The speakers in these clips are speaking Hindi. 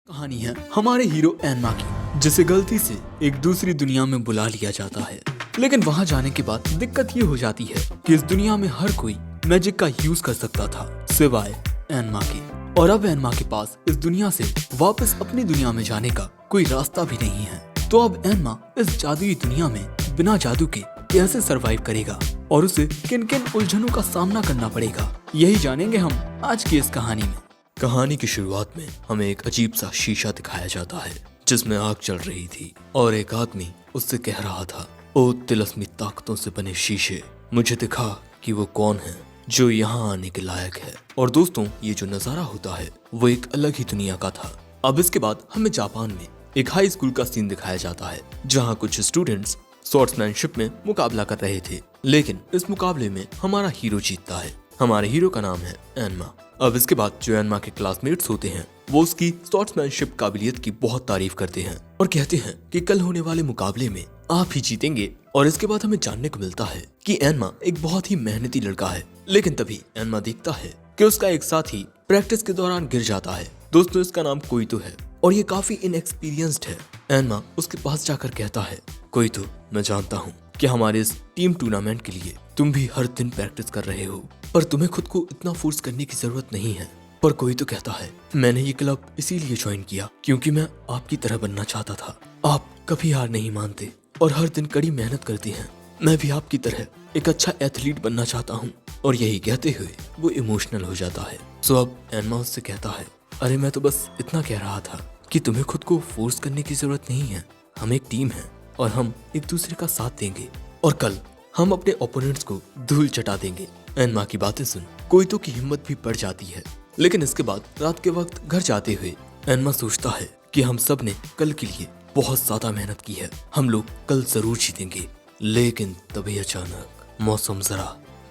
कहानी है हमारे हीरो एनमा की, जिसे गलती से एक दूसरी दुनिया में बुला लिया जाता है। लेकिन वहां जाने के बाद दिक्कत ये हो जाती है कि इस दुनिया में हर कोई मैजिक का यूज कर सकता था सिवाय एनमा के। और अब एनमा के पास इस दुनिया से वापस अपनी दुनिया में जाने का कोई रास्ता भी नहीं है। तो अब एनमा इस जादुई दुनिया में बिना जादू के कैसे सरवाइव करेगा और उसे किन किन उलझनों का सामना करना पड़ेगा, यही जानेंगे हम आज की इस कहानी में। कहानी की शुरुआत में हमें एक अजीब सा शीशा दिखाया जाता है जिसमें आग चल रही थी और एक आदमी उससे कह रहा था, ओ तिलस्मी ताकतों से बने शीशे, मुझे दिखा कि वो कौन है जो यहाँ आने के लायक है। और दोस्तों, ये जो नजारा होता है वो एक अलग ही दुनिया का था। अब इसके बाद हमें जापान में एक हाई स्कूल का सीन दिखाया जाता है जहाँ कुछ स्टूडेंट्स स्वॉर्ड्समैनशिप में मुकाबला कर रहे थे। लेकिन इस मुकाबले में हमारा हीरो जीतता है। हमारे हीरो का नाम है एनमा। अब इसके बाद जो एनमा के क्लासमेट्स होते हैं वो उसकी स्वॉर्ड्समैनशिप काबिलियत की बहुत तारीफ करते हैं और कहते हैं कि कल होने वाले मुकाबले में आप ही जीतेंगे। और इसके बाद हमें जानने को मिलता है कि एनमा एक बहुत ही मेहनती लड़का है। लेकिन तभी एनमा देखता है कि उसका एक साथी प्रैक्टिस के दौरान गिर जाता है। दोस्तों, इसका नाम कोइतो है और ये काफी इनएक्सपीरियंस्ड है। एनमा उसके पास जाकर कहता है, कोइतो, मैं जानता हूँ कि हमारे इस टीम टूर्नामेंट के लिए तुम भी हर दिन प्रैक्टिस कर रहे हो पर तुम्हें खुद को इतना फोर्स करने की जरूरत नहीं है। पर कोइतो कहता है, मैंने ये क्लब इसीलिए ज्वाइन किया क्योंकि मैं आपकी तरह बनना चाहता था। आप कभी हार नहीं मानते और हर दिन कड़ी मेहनत करते हैं। मैं भी आपकी तरह एक अच्छा एथलीट बनना चाहता हूँ। और यही कहते हुए वो इमोशनल हो जाता है। सो अब एनमा उससे कहता है, अरे मैं तो बस इतना कह रहा था कि तुम्हें खुद को फोर्स करने की जरूरत नहीं है। हम एक टीम है और हम एक दूसरे का साथ देंगे और कल हम अपने ओपोनेंट्स को धूल चटा देंगे। एनमा की बातें सुन कोइतो की हिम्मत भी बढ़ जाती है। लेकिन इसके बाद रात के वक्त घर जाते हुए एनमा सोचता है कि हम सब ने कल के लिए बहुत ज्यादा मेहनत की है, हम लोग कल जरूर जीतेंगे। लेकिन तभी अचानक मौसम जरा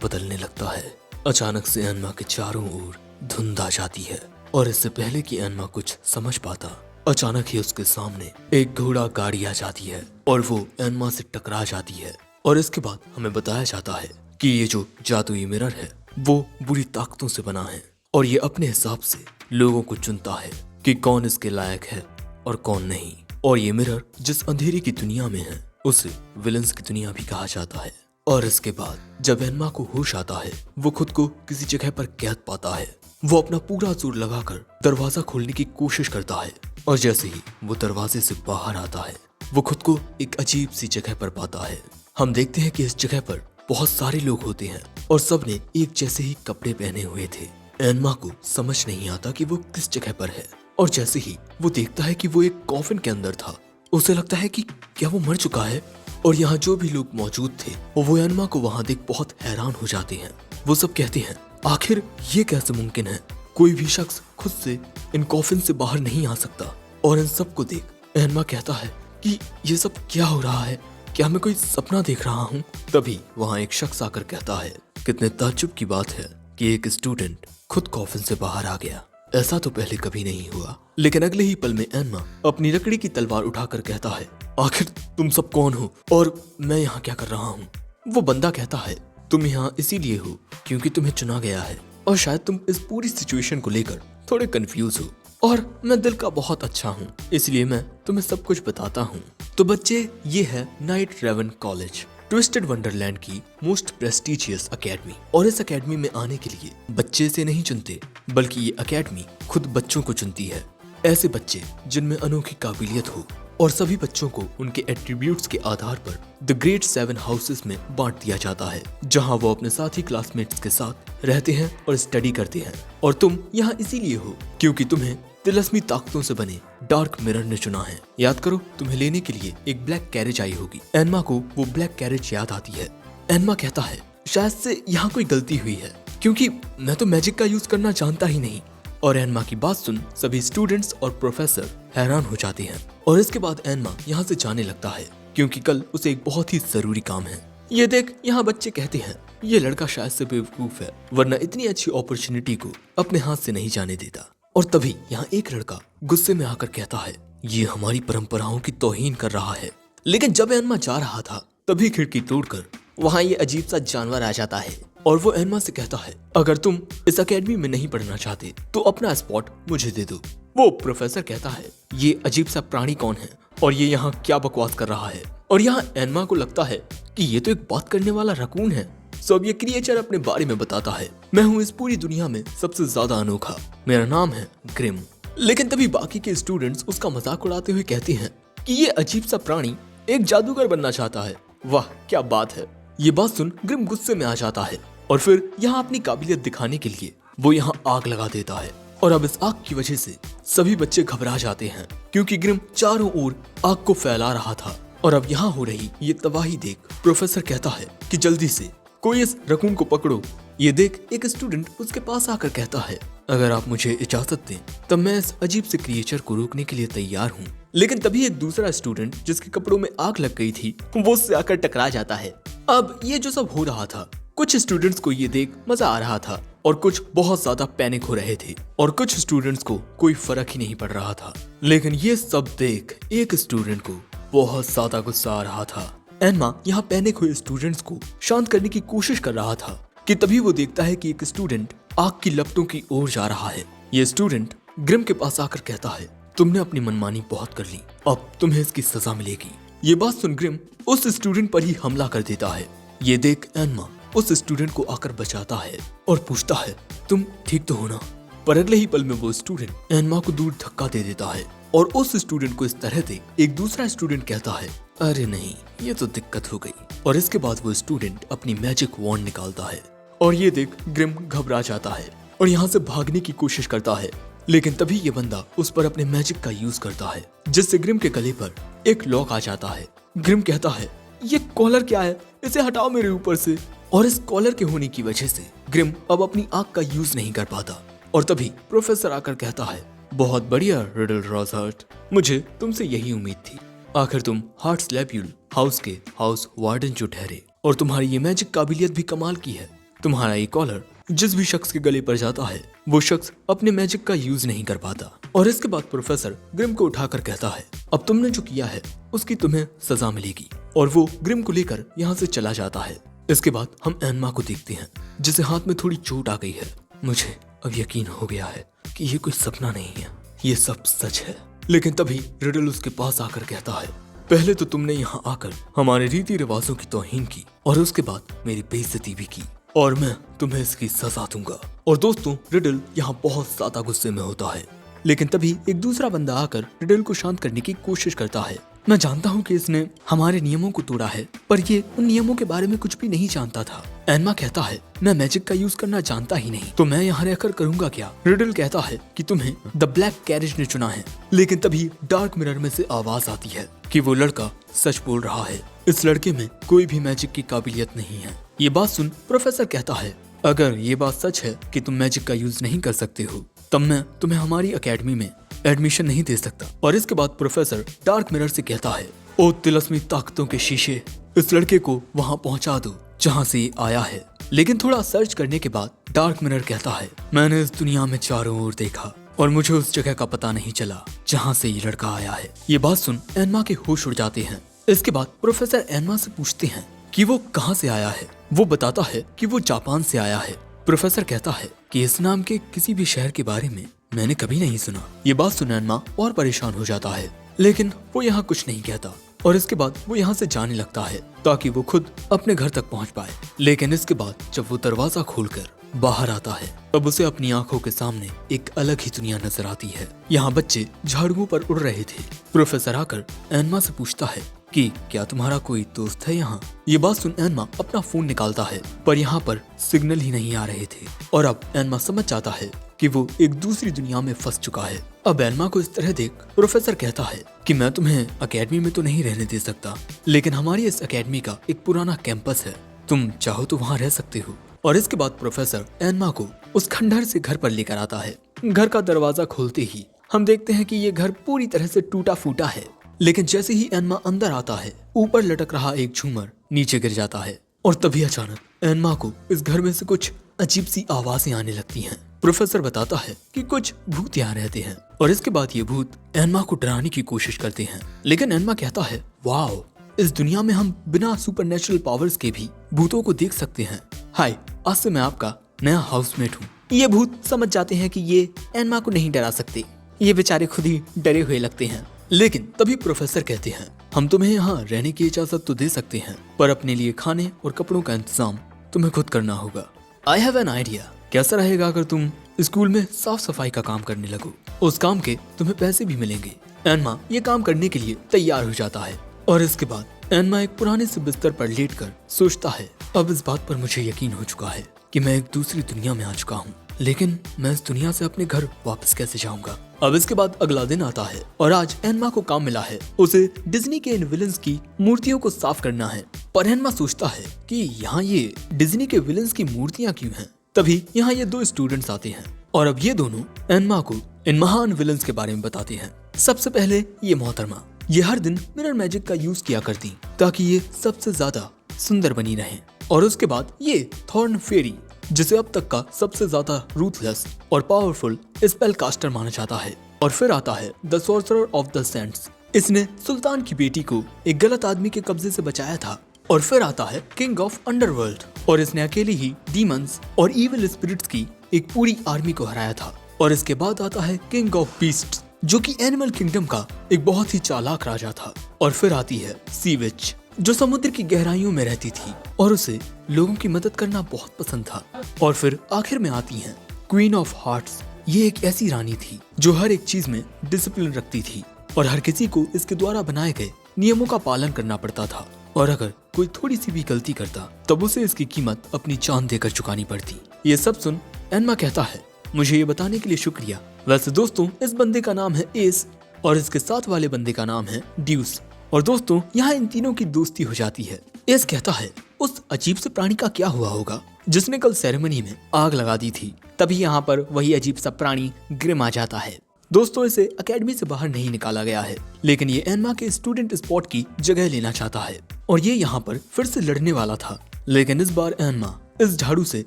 बदलने लगता है। अचानक से एनमा के चारों ओर धुंध आ जाती है और इससे पहले कि एनमा कुछ समझ पाता, अचानक ही उसके सामने एक घोड़ा गाड़ी आ जाती है और वो एनमा से टकरा जाती है। और इसके बाद हमें बताया जाता है कि ये जो जादुई मिरर है वो बुरी ताकतों से बना है और ये अपने हिसाब से लोगों को चुनता है कि कौन इसके लायक है और कौन नहीं। और ये मिरर जिस अंधेरी की दुनिया में है उसे विलन्स की दुनिया भी कहा जाता है। और इसके बाद जब एनमा को होश आता है वो खुद को किसी जगह पर कैद पाता है। वो अपना पूरा जोर लगाकर दरवाजा खोलने की कोशिश करता है और जैसे ही वो दरवाजे से बाहर आता है वो खुद को एक अजीब सी जगह पर पाता है। हम देखते हैं कि इस जगह पर बहुत सारे लोग होते हैं और सब ने एक जैसे ही कपड़े पहने हुए थे। एनमा को समझ नहीं आता कि वो किस जगह पर है और जैसे ही वो देखता है कि वो एक कॉफिन के अंदर था, उसे लगता है कि क्या वो मर चुका है। और यहाँ जो भी लोग मौजूद थे वो एनमा को वहाँ देख बहुत हैरान हो जाते हैं। वो सब कहते हैं, आखिर ये कैसे मुमकिन है, कोई भी शख्स खुद से इन कॉफिन से बाहर नहीं आ सकता। और इन सब को देख एनमा कहता है कि ये सब क्या हो रहा है, क्या मैं कोई सपना देख रहा हूँ। तभी वहाँ एक शख्स आकर कहता है, कितने ताज्जुब की बात है कि एक स्टूडेंट खुद कॉफिन से बाहर आ गया, ऐसा तो पहले कभी नहीं हुआ। लेकिन अगले ही पल में एनमा अपनी लकड़ी की तलवार उठाकर कहता है, आखिर तुम सब कौन हो और मैं यहाँ क्या कर रहा हूँ। वो बंदा कहता है, तुम यहाँ इसीलिए हो क्योंकि तुम्हें चुना गया है और शायद तुम इस पूरी सिचुएशन को लेकर थोड़े कंफ्यूज हो और मैं दिल का बहुत अच्छा हूँ, इसलिए मैं तुम्हें सब कुछ बताता हूँ। तो बच्चे, ये है Night Raven College, Twisted Wonderland की मोस्ट प्रेस्टिजियस अकेडमी। और इस अकेडमी में आने के लिए बच्चे से नहीं चुनते बल्कि ये अकेडमी खुद बच्चों को चुनती है। ऐसे बच्चे जिनमें अनोखी काबिलियत हो और सभी बच्चों को उनके एट्रीब्यूट्स के आधार पर द ग्रेट 7 हाउसेस में बांट दिया जाता है जहां वो अपने साथी क्लासमेट्स के साथ रहते हैं और स्टडी करते हैं। और तुम यहाँ इसीलिए हो क्योंकि तुम्हें तिलस्मी ताकतों से बने डार्क मिरर ने चुना है। याद करो, तुम्हें लेने के लिए एक ब्लैक कैरेज आई होगी। एनमा को वो ब्लैक कैरेज याद आती है। एनमा कहता है, शायद से यहाँ कोई गलती हुई है क्योंकि मैं तो मैजिक का यूज करना जानता ही नहीं। और एनमा की बात सुन सभी स्टूडेंट्स और प्रोफेसर हैरान हो जाते हैं। और इसके बाद एनमा यहाँ से जाने लगता है क्योंकि कल उसे एक बहुत ही जरूरी काम है। ये देख, यहाँ बच्चे कहते हैं, ये लड़का शायद से बेवकूफ है वरना इतनी अच्छी अपॉर्चुनिटी को अपने हाथ से नहीं जाने देता। और तभी यहाँ एक लड़का गुस्से में आकर कहता है, ये हमारी परंपराओं की तौहीन कर रहा है। लेकिन जब एनमा जा रहा था तभी खिड़की तोड़कर वहाँ ये अजीब सा जानवर आ जाता है और वो एनमा से कहता है, अगर तुम इस एकेडमी में नहीं पढ़ना चाहते तो अपना स्पॉट मुझे दे दो। वो प्रोफेसर कहता है, ये अजीब सा प्राणी कौन है और ये यहाँ क्या बकवास कर रहा है। और यहाँ एनमा को लगता है कि ये तो एक बात करने वाला रकून है। सो अब ये क्रिएचर अपने बारे में बताता है, मैं हूँ इस पूरी दुनिया में सबसे ज्यादा अनोखा, मेरा नाम है ग्रिम। लेकिन तभी बाकी के स्टूडेंट्स उसका मजाक उड़ाते हुए कहते हैं कि ये अजीब सा प्राणी एक जादूगर बनना चाहता है। वाह क्या बात है। ये बात सुन ग्रिम गुस्से में आ जाता है और फिर यहाँ अपनी काबिलियत दिखाने के लिए वो यहाँ आग लगा देता है। और अब इस आग की वजह से सभी बच्चे घबरा जाते हैं क्योंकि ग्रिम चारों ओर आग को फैला रहा था। और अब यहाँ हो रही ये तबाही देख प्रोफेसर कहता है कि जल्दी से कोई इस रकून को पकड़ो। ये देख एक स्टूडेंट उसके पास आकर कहता है, अगर आप मुझे इजाजत दें तब मैं इस अजीब से क्रिएचर को रोकने के लिए तैयार हूँ। लेकिन तभी एक दूसरा स्टूडेंट जिसके कपड़ों में आग लग गई थी वो उससे आकर टकरा जाता है। अब ये जो सब हो रहा था, कुछ स्टूडेंट्स को ये देख मजा आ रहा था और कुछ बहुत ज्यादा पैनिक हो रहे थे और कुछ स्टूडेंट्स को कोई फर्क ही नहीं पड़ रहा था। लेकिन ये सब देख एक स्टूडेंट को बहुत ज्यादा गुस्सा आ रहा था। एनमा यहाँ पैनिक हुए स्टूडेंट्स को शांत करने की कोशिश कर रहा था कि तभी वो देखता है कि एक स्टूडेंट आग की लपटों की ओर जा रहा है। ये स्टूडेंट ग्रिम के पास आकर कहता है, तुमने अपनी मनमानी बहुत कर ली, अब तुम्हें इसकी सजा मिलेगी। ये बात सुन ग्रिम उस स्टूडेंट पर ही हमला कर देता है। ये देख एनमा उस स्टूडेंट को आकर बचाता है और पूछता है, तुम ठीक तो हो ना? पर अगले ही पल में वो स्टूडेंट एनमा को दूर धक्का दे देता है और उस स्टूडेंट को इस तरह देख एक दूसरा स्टूडेंट कहता है, अरे नहीं ये तो दिक्कत हो गई। और इसके बाद वो स्टूडेंट अपनी मैजिक वॉन्ड निकालता है और ये देख ग्रिम घबरा जाता है और यहाँ से भागने की कोशिश करता है। लेकिन तभी ये बंदा उस पर अपने मैजिक का यूज करता है जिससे ग्रिम के गले पर एक लॉक आ जाता है। ग्रिम कहता है, ये कॉलर क्या है, इसे हटाओ मेरे ऊपर से। और इस कॉलर के होने की वजह से ग्रिम अब अपनी आंख का यूज नहीं कर पाता। और तभी प्रोफेसर आकर कहता है, बहुत बढ़िया रिडल रॉजहर्ट, मुझे तुमसे यही उम्मीद थी। आखिर तुम हार्ट्सलैप्यूल हाउस के हाउस वार्डन जो ठहरे और तुम्हारी ये मैजिक काबिलियत भी कमाल की है। तुम्हारा ये कॉलर जिस भी शख्स के गले पर जाता है वो शख्स अपने मैजिक का यूज नहीं कर पाता। और इसके बाद प्रोफेसर ग्रिम को उठाकर कहता है, अब तुमने जो किया है उसकी तुम्हें सजा मिलेगी। और वो ग्रिम को लेकर यहाँ से चला जाता है। इसके बाद हम एनमा को देखते हैं जिसे हाथ में थोड़ी चोट आ गई है। मुझे अब यकीन हो गया है कि ये कोई सपना नहीं है, ये सब सच है। लेकिन तभी रिडल उसके पास आकर कहता है, पहले तो तुमने यहाँ आकर हमारे रीति रिवाजों की तौहीन की और उसके बाद मेरी बेइज्जती भी की और मैं तुम्हें इसकी सजा दूंगा। और दोस्तों रिडल यहाँ बहुत ज्यादा गुस्से में होता है। लेकिन तभी एक दूसरा बंदा आकर रिडल को शांत करने की कोशिश करता है। मैं जानता हूँ कि इसने हमारे नियमों को तोड़ा है, पर ये उन नियमों के बारे में कुछ भी नहीं जानता था। एनमा कहता है, मैं मैजिक का यूज करना जानता ही नहीं, तो मैं यहाँ रहकर करूँगा क्या? रिडल कहता है कि तुम्हें द ब्लैक कैरेज ने चुना है। लेकिन तभी डार्क मिरर में से आवाज आती है कि वो लड़का सच बोल रहा है, इस लड़के में कोई भी मैजिक की काबिलियत नहीं है। ये बात सुन प्रोफेसर कहता है, अगर ये बात सच है कि तुम मैजिक का यूज नहीं कर सकते हो तब मैं तुम्हें हमारी एकेडमी में एडमिशन नहीं दे सकता। और इसके बाद प्रोफेसर डार्क मिरर से कहता है, ओ तिलस्मी ताकतों के शीशे, इस लड़के को वहाँ पहुँचा दो जहाँ से ये आया है। लेकिन थोड़ा सर्च करने के बाद डार्क मिरर कहता है, मैंने इस दुनिया में चारों ओर देखा और मुझे उस जगह का पता नहीं चला जहाँ से ये लड़का आया है। ये बात सुन एनमा के होश उड़ जाते हैं। इसके बाद प्रोफेसर एनमा से पूछते हैं कि वो कहाँ से आया है। वो बताता है कि वो जापान से आया है। प्रोफेसर कहता है कि इस नाम के किसी भी शहर के बारे में मैंने कभी नहीं सुना। ये बात सुन एनमा और परेशान हो जाता है, लेकिन वो यहाँ कुछ नहीं कहता। और इसके बाद वो यहाँ से जाने लगता है ताकि वो खुद अपने घर तक पहुँच पाए। लेकिन इसके बाद जब वो दरवाजा खोलकर बाहर आता है तब उसे अपनी आंखों के सामने एक अलग ही दुनिया नजर आती है। यहाँ बच्चे झाड़ुओं पर उड़ रहे थे। प्रोफेसर आकर एनमा से पूछता है कि क्या तुम्हारा कोई दोस्त है यहाँ? ये बात सुन एनमा अपना फोन निकालता है, पर यहाँ पर सिग्नल ही नहीं आ रहे थे। और अब एनमा समझ जाता है कि वो एक दूसरी दुनिया में फंस चुका है। अब एनमा को इस तरह देख प्रोफेसर कहता है कि मैं तुम्हें एकेडमी में तो नहीं रहने दे सकता, लेकिन हमारी इस एकेडमी का एक पुराना कैंपस है, तुम चाहो तो वहाँ रह सकते हो। और इसके बाद प्रोफेसर एनमा को उस खंडहर से घर पर लेकर आता है। घर का दरवाजा खोलते ही हम देखते हैं कि ये घर पूरी तरह से टूटा फूटा है। लेकिन जैसे ही एनमा अंदर आता है ऊपर लटक रहा एक झूमर नीचे गिर जाता है और तभी अचानक एनमा को इस घर में से कुछ अजीब सी आवाजें आने लगती हैं। प्रोफेसर बताता है कि कुछ भूत यहाँ रहते हैं और इसके बाद ये भूत एनमा को डराने की कोशिश करते हैं। लेकिन एनमा कहता है, वाओ, इस दुनिया में हम बिना सुपरनेचुरल पावर्स के भी भूतों को देख सकते हैं। हाय, आज से मैं आपका नया हाउसमेट हूँ। ये भूत समझ जाते हैं कि ये एनमा को नहीं डरा सकते। ये बेचारे खुद ही डरे हुए लगते हैं। लेकिन तभी प्रोफेसर कहते हैं, हम तुम्हें यहाँ रहने की इजाजत तो दे सकते हैं, पर अपने लिए खाने और कपड़ों का इंतजाम तुम्हें खुद करना होगा। I have an idea. कैसा रहेगा अगर तुम स्कूल में साफ सफाई का काम करने लगो? उस काम के तुम्हें पैसे भी मिलेंगे। एनमा ये काम करने के लिए तैयार हो जाता है और इसके बाद एनमा एक पुराने से बिस्तर पर लेटकर सोचता है, अब इस बात पर मुझे यकीन हो चुका है कि मैं एक दूसरी दुनिया में आ चुका हूँ, लेकिन मैं इस दुनिया से अपने घर वापस कैसे जाऊंगा। अब इसके बाद अगला दिन आता है और आज एनमा को काम मिला है, उसे डिज्नी के इन विलन्स की मूर्तियों को साफ करना है। पर एनमा सोचता है कि यहाँ ये डिज्नी के विलन्स की मूर्तियाँ क्यों हैं? तभी यहाँ ये दो स्टूडेंट्स आते हैं और अब ये दोनों एनमा को इन महान विलन्स के बारे में बताते हैं। सबसे पहले ये मोहतरमा, ये हर दिन मिरर मैजिक का यूज किया करती ताकि ये सबसे ज्यादा सुंदर बनी रहे। और उसके बाद ये थॉर्न फेरी, जिसे अब तक का सबसे ज्यादा रूथलेस और पावरफुल स्पेल कास्टर माना जाता है। और फिर आता है the sorcerer of the Sands, इसने सुल्तान की बेटी को एक गलत आदमी के कब्जे से बचाया था। और फिर आता है किंग ऑफ अंडरवर्ल्ड, और इसने अकेले ही डीमंस और इविल स्पिरिट्स की एक पूरी आर्मी को हराया था। और इसके बाद आता है किंग ऑफ बीस्ट्स, जो कि एनिमल किंगडम का एक बहुत ही चालाक राजा था। और फिर आती है सी विच, जो समुद्र की गहराइयों में रहती थी और उसे लोगों की मदद करना बहुत पसंद था। और फिर आखिर में आती है क्वीन ऑफ हार्ट्स। ये एक ऐसी रानी थी जो हर एक चीज में डिसिप्लिन रखती थी और हर किसी को इसके द्वारा बनाए गए नियमों का पालन करना पड़ता था। और अगर कोई थोड़ी सी भी गलती करता तब उसे इसकी कीमत अपनी जान देकर चुकानी पड़ती। ये सब सुन एनमा कहता है, मुझे ये बताने के लिए शुक्रिया। वैसे दोस्तों, इस बंदे का नाम है एस और इसके साथ वाले बंदे का नाम है ड्यूस। और दोस्तों, यहाँ इन तीनों की दोस्ती हो जाती है। एस कहता है, उस अजीब से प्राणी का क्या हुआ होगा जिसने कल सेरेमनी में आग लगा दी थी? तभी यहाँ पर वही अजीब सा प्राणी ग्रिम आ जाता है। दोस्तों, इसे एकेडमी से बाहर नहीं निकाला गया है, लेकिन ये एनमा के स्टूडेंट स्पॉट की जगह लेना चाहता है और ये यहाँ पर फिर से लड़ने वाला था। लेकिन इस बार एनमा इस झाड़ू से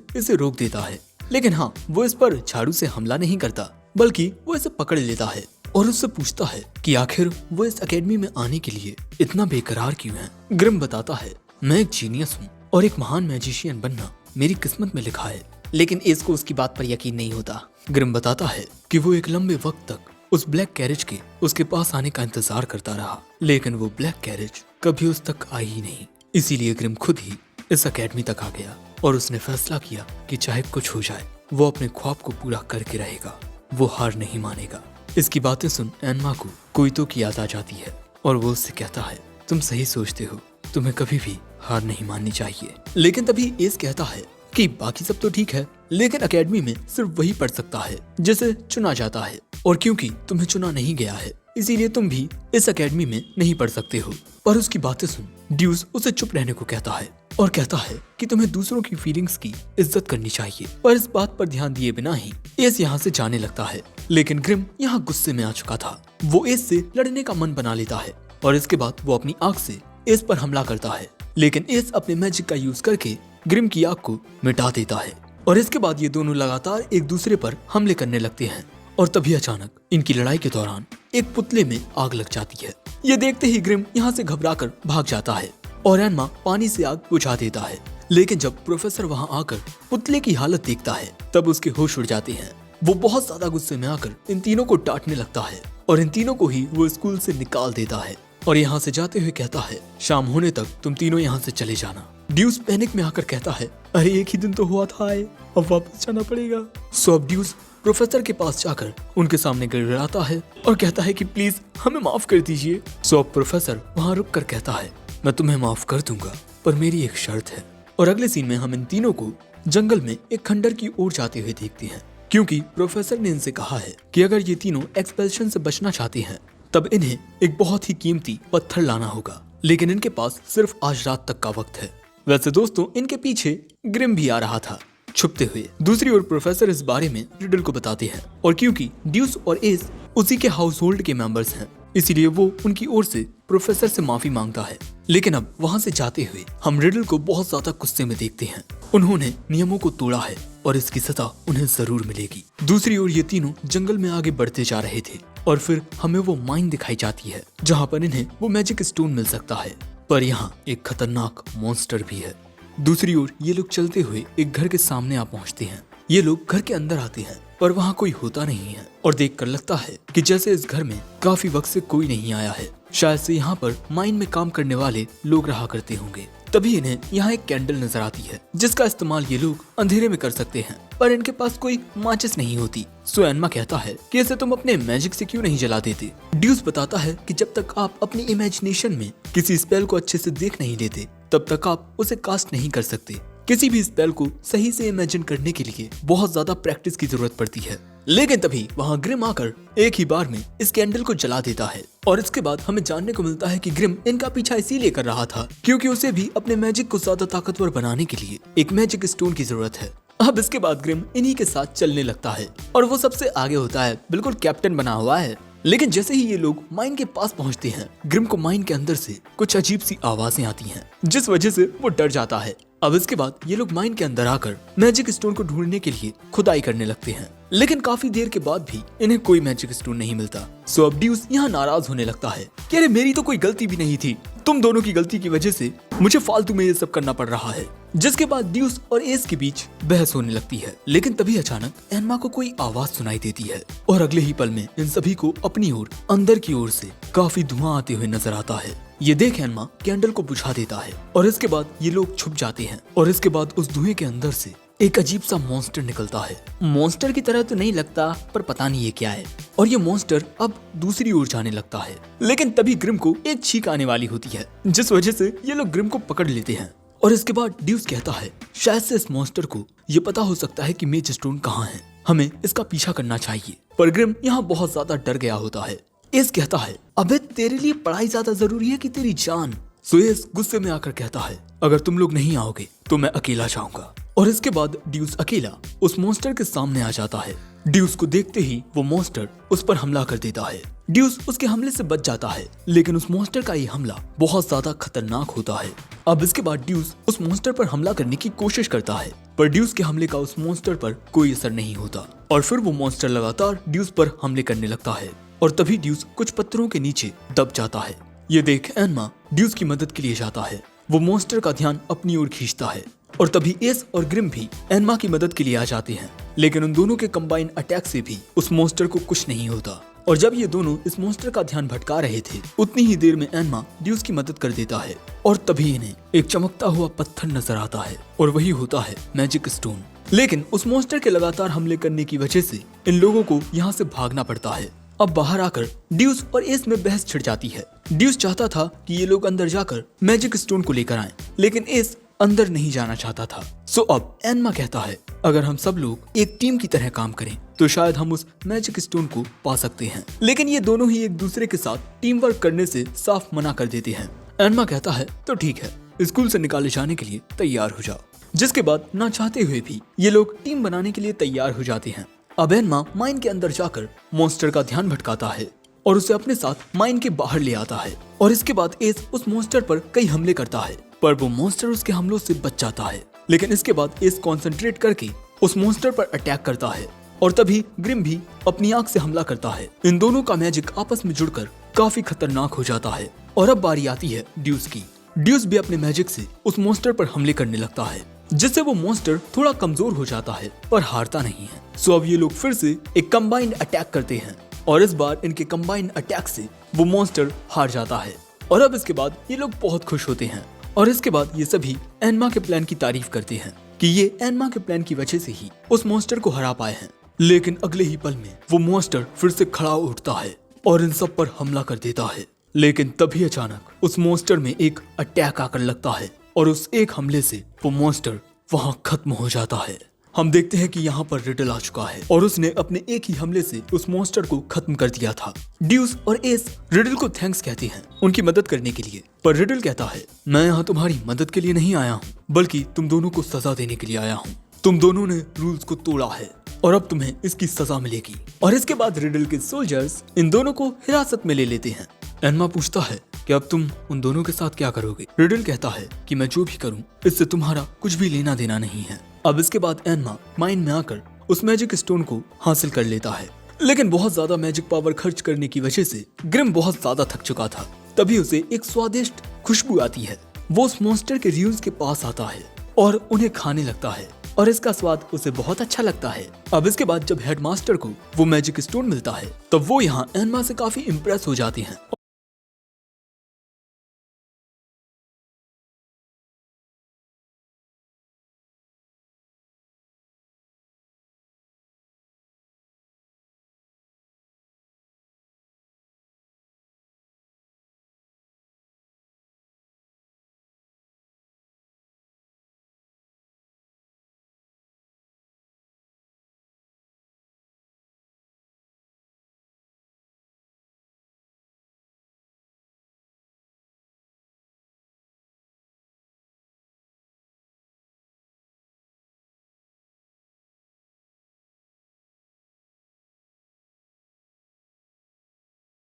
इसे रोक देता है। लेकिन हाँ, वो इस पर झाड़ू से हमला नहीं करता, बल्कि वो इसे पकड़ लेता है और उससे पूछता है कि आखिर वो इस एकेडमी में आने के लिए इतना बेकरार क्यों है। ग्रिम बताता है, मैं एक जीनियस हूँ और एक महान मैजिशियन बनना मेरी किस्मत में लिखा है। लेकिन एस को उसकी बात पर यकीन नहीं होता। ग्रिम बताता है कि वो एक लंबे वक्त तक उस ब्लैक कैरेज के उसके पास आने का इंतजार करता रहा, लेकिन वो ब्लैक कैरेज कभी उस तक आई ही नहीं। इसीलिए ग्रिम खुद ही इस एकेडमी तक आ गया और उसने फैसला किया कि चाहे कुछ हो जाए वो अपने ख्वाब को पूरा करके रहेगा, वो हार नहीं मानेगा। इसकी बातें सुन एनमा को कोइतो की याद आ जाती है और वो उससे कहता है, तुम सही सोचते हो, तुम्हें कभी भी हार नहीं माननी चाहिए। लेकिन तभी एस कहता है कि बाकी सब तो ठीक है, लेकिन एकेडमी में सिर्फ वही पढ़ सकता है जिसे चुना जाता है, और क्योंकि तुम्हें चुना नहीं गया है इसीलिए तुम भी इस एकेडमी में नहीं पढ़ सकते हो। पर उसकी बातें सुन ड्यूस उसे चुप रहने को कहता है और कहता है कि तुम्हें दूसरों की फीलिंग्स की इज्जत करनी चाहिए। पर इस बात पर ध्यान दिए बिना ही एस यहाँ से जाने लगता है। लेकिन ग्रिम यहाँ गुस्से में आ चुका था। वो एस से लड़ने का मन बना लेता है और इसके बाद वो अपनी आग से एस पर हमला करता है। लेकिन एस अपने मैजिक का यूज करके ग्रिम की आग को मिटा देता है और इसके बाद ये दोनों लगातार एक दूसरे पर हमले करने लगते हैं। और तभी अचानक इनकी लड़ाई के दौरान एक पुतले में आग लग जाती है। ये देखते ही ग्रिम यहाँ से घबराकर भाग जाता है और एनमा पानी से आग बुझा देता है। लेकिन जब प्रोफेसर वहाँ आकर पुतले की हालत देखता है तब उसके होश उड़ जाते हैं। वो बहुत ज्यादा गुस्से में आकर इन तीनों को डांटने लगता है और इन तीनों को ही वो स्कूल से निकाल देता है और यहाँ से जाते हुए कहता है, शाम होने तक तुम तीनों यहाँ से चले जाना। ड्यूस पैनिक में आकर कहता है, अरे एक ही दिन तो हुआ था आए, अब वापस जाना पड़ेगा। सो अब ड्यूस प्रोफेसर के पास जाकर उनके सामने गिड़गिड़ाता है और कहता है कि प्लीज हमें माफ कर दीजिए। सो अब प्रोफेसर वहाँ रुक कर कहता है, मैं तुम्हें माफ कर दूंगा पर मेरी एक शर्त है। और अगले सीन में हम इन तीनों को जंगल में एक खंडर की ओर जाते हुए देखते हैं, क्योंकि प्रोफेसर ने इनसे कहा है कि अगर ये तीनों एक्सपेल्शन से बचना चाहते हैं तब इन्हें एक बहुत ही कीमती पत्थर लाना होगा। लेकिन इनके पास सिर्फ आज रात तक का वक्त है। वैसे दोस्तों, इनके पीछे ग्रिम भी आ रहा था छुपते हुए। दूसरी ओर प्रोफेसर इस बारे में रिडल को बताते हैं और क्योंकि ड्यूस और एस उसी के हाउस होल्ड के मेंबर्स हैं इसीलिए वो उनकी ओर से प्रोफेसर से माफी मांगता है। लेकिन अब वहाँ से जाते हुए हम रिडल को बहुत ज्यादा गुस्से में देखते हैं। उन्होंने नियमों को तोड़ा है और इसकी सजा उन्हें जरूर मिलेगी। दूसरी ओर ये तीनों जंगल में आगे बढ़ते जा रहे थे और फिर हमें वो माइन दिखाई जाती है जहाँ पर इन्हें वो मैजिक स्टोन मिल सकता है। पर यहाँ एक खतरनाक मॉन्स्टर भी है दूसरी ओर ये लोग चलते हुए एक घर के सामने आ पहुंचते हैं। ये लोग घर के अंदर आते हैं पर वहाँ कोई होता नहीं है और देखकर लगता है कि जैसे इस घर में काफी वक्त से कोई नहीं आया है। शायद से यहाँ पर माइन में काम करने वाले लोग रहा करते होंगे। तभी इन्हें यहाँ एक कैंडल नजर आती है जिसका इस्तेमाल ये लोग अंधेरे में कर सकते हैं, पर इनके पास कोई माचिस नहीं होती। सो एनमा कहता है कि इसे तुम अपने मैजिक से क्यों नहीं जला देते। ड्यूस बताता है कि जब तक आप अपनी इमेजिनेशन में किसी स्पेल को अच्छे से देख नहीं लेते तब तक आप उसे कास्ट नहीं कर सकते। किसी भी स्पेल को सही से इमेजिन करने के लिए बहुत ज्यादा प्रैक्टिस की जरूरत पड़ती है। लेकिन तभी वहाँ ग्रिम आकर एक ही बार में इस कैंडल को जला देता है और इसके बाद हमें जानने को मिलता है कि ग्रिम इनका पीछा इसीलिए कर रहा था क्योंकि उसे भी अपने मैजिक को ज्यादा ताकतवर बनाने के लिए एक मैजिक स्टोन की जरूरत है। अब इसके बाद ग्रिम इन्हीं के साथ चलने लगता है और वो सबसे आगे होता है, बिल्कुल कैप्टन बना हुआ है। लेकिन जैसे ही ये लोग माइन के पास पहुंचते हैं, ग्रिम को माइन के अंदर से कुछ अजीब सी आवाजें आती हैं, जिस वजह से वो डर जाता है। अब इसके बाद ये लोग माइन के अंदर आकर मैजिक स्टोन को ढूंढने के लिए खुदाई करने लगते हैं, लेकिन काफी देर के बाद भी इन्हें कोई मैजिक स्टोन नहीं मिलता। सो अब ड्यूस यहाँ नाराज होने लगता है कि अरे मेरी तो कोई गलती भी नहीं थी, तुम दोनों की गलती की वजह से मुझे फालतू में ये सब करना पड़ रहा है। जिसके बाद ड्यूस और एस के बीच बहस होने लगती है। लेकिन तभी अचानक एनमा को कोई आवाज सुनाई देती है और अगले ही पल में इन सभी को अपनी ओर अंदर की ओर से काफी धुआं आते हुए नजर आता है। ये देख एनमा कैंडल को बुझा देता है और इसके बाद ये लोग छुप जाते हैं और इसके बाद उस धुएं के अंदर से एक अजीब सा मॉन्स्टर निकलता है। मॉन्स्टर की तरह तो नहीं लगता, पर पता नहीं ये क्या है। और ये मॉन्स्टर अब दूसरी ओर जाने लगता है। लेकिन तभी ग्रिम को एक छींक आने वाली होती है, जिस वजह से ये लोग ग्रिम को पकड़ लेते हैं। और इसके बाद ड्यूस कहता है शायद से इस मॉन्स्टर को ये पता हो सकता है कि मेज स्टोन कहाँ है, हमें इसका पीछा करना चाहिए। पर ग्रिम यहाँ बहुत ज्यादा डर गया होता है। एस कहता है अबे तेरे लिए पढ़ाई ज्यादा जरूरी है कि तेरी जान। सो एस गुस्से में आकर कहता है अगर तुम लोग नहीं आओगे तो मैं अकेला जाऊंगा। और इसके बाद ड्यूस अकेला उस मॉन्स्टर के सामने आ जाता है। ड्यूस को देखते ही वो मॉन्स्टर उस पर हमला कर देता है। ड्यूस उसके हमले से बच जाता है, लेकिन उस मॉन्स्टर का ये हमला बहुत ज्यादा खतरनाक होता है। अब इसके बाद ड्यूस उस मॉन्स्टर पर हमला करने की कोशिश करता है, पर ड्यूस के हमले का उस मॉन्स्टर पर कोई असर नहीं होता और फिर वो मॉन्स्टर लगातार ड्यूस पर हमले करने लगता है। और तभी ड्यूस कुछ पत्थरों के नीचे दब जाता है। ये देख एनमा ड्यूस की मदद के लिए जाता है। वो मॉन्स्टर का ध्यान अपनी ओर खींचता है और तभी एस और ग्रिम भी एनमा की मदद के लिए आ जाते हैं। लेकिन उन दोनों के कंबाइन अटैक से भी उस मॉन्स्टर को कुछ नहीं होता। और जब ये दोनों इस मॉन्स्टर का ध्यान भटका रहे थे, उतनी ही देर में एनमा ड्यूस की मदद कर देता है और तभी इन्हें एक चमकता हुआ पत्थर नजर आता है और वही होता है मैजिक स्टोन। लेकिन उस मॉन्स्टर के लगातार हमले करने की वजह से इन लोगों को यहाँ से भागना पड़ता है। अब बाहर आकर ड्यूस और एस में बहस छिड़ जाती है। ड्यूस चाहता था कि ये लोग अंदर जाकर मैजिक स्टोन को लेकर आएं, लेकिन एस अंदर नहीं जाना चाहता था। सो अब एनमा कहता है अगर हम सब लोग एक टीम की तरह काम करें तो शायद हम उस मैजिक स्टोन को पा सकते हैं। लेकिन ये दोनों ही एक दूसरे के साथ टीम वर्क करने से साफ मना कर देते हैं। एनमा कहता है तो ठीक है, स्कूल से निकाले जाने के लिए तैयार हो जाओ। जिसके बाद ना चाहते हुए भी ये लोग टीम बनाने के लिए तैयार हो जाते हैं। अब एनमा माइन के अंदर जाकर मॉन्स्टर का ध्यान भटकाता है और उसे अपने साथ माइन के बाहर ले आता है। और इसके बाद एस उस मॉन्स्टर पर कई हमले करता है, पर वो मॉन्स्टर उसके हमलों से बच जाता है। लेकिन इसके बाद एस कंसंट्रेट करके उस मॉन्स्टर पर अटैक करता है और तभी ग्रिम भी अपनी आंख से हमला करता है। इन दोनों का मैजिक आपस में जुड़कर काफी खतरनाक हो जाता है। और अब बारी आती है ड्यूस की। ड्यूस भी अपने मैजिक से उस मॉन्स्टर पर हमले करने लगता है, जिससे वो मॉन्स्टर थोड़ा कमजोर हो जाता है पर हारता नहीं है। सो अब ये लोग फिर से एक कंबाइंड अटैक करते हैं और इस बार इनके कंबाइंड अटैक से वो मॉन्स्टर हार जाता है। और अब इसके बाद ये लोग बहुत खुश होते हैं और इसके बाद ये सभी एनमा के प्लान की तारीफ करते हैं कि ये एनमा के प्लान की वजह से ही उस मॉन्स्टर को हरा पाए हैं। लेकिन अगले ही पल में वो मॉन्स्टर फिर से खड़ा उठता है और इन सब पर हमला कर देता है। लेकिन तभी अचानक उस मॉन्स्टर में एक अटैक आकर लगता है और उस एक हमले से वो मॉन्स्टर वहां खत्म हो जाता है। हम देखते हैं कि यहाँ पर रिडल आ चुका है और उसने अपने एक ही हमले से उस मॉन्स्टर को खत्म कर दिया था। ड्यूस और एस रिडल को थैंक्स कहते हैं उनकी मदद करने के लिए, पर रिडल कहता है मैं यहाँ तुम्हारी मदद के लिए नहीं आया हूँ, बल्कि तुम दोनों को सजा देने के लिए आया हूँ। तुम दोनों ने रूल्स को तोड़ा है और अब तुम्हें इसकी सजा मिलेगी। और इसके बाद रिडल के सोल्जर्स इन दोनों को हिरासत में ले लेते हैं। एनमा पूछता है कि अब तुम उन दोनों के साथ क्या करोगे। रिडल कहता है कि मैं जो भी करूं इससे तुम्हारा कुछ भी लेना देना नहीं है। अब इसके बाद एनमा माइन में आकर उस मैजिक स्टोन को हासिल कर लेता है, लेकिन बहुत ज्यादा मैजिक पावर खर्च करने की वजह से ग्रिम बहुत ज्यादा थक चुका था। तभी उसे एक स्वादिष्ट खुशबू आती है। वो उस मॉन्स्टर के रियूज के पास आता है और उन्हें खाने लगता है और इसका स्वाद उसे बहुत अच्छा लगता है। अब इसके बाद जब हेडमास्टर को वो मैजिक स्टोन मिलता है तब वो यहाँ एनमा से काफी इम्प्रेस हो जाती हैं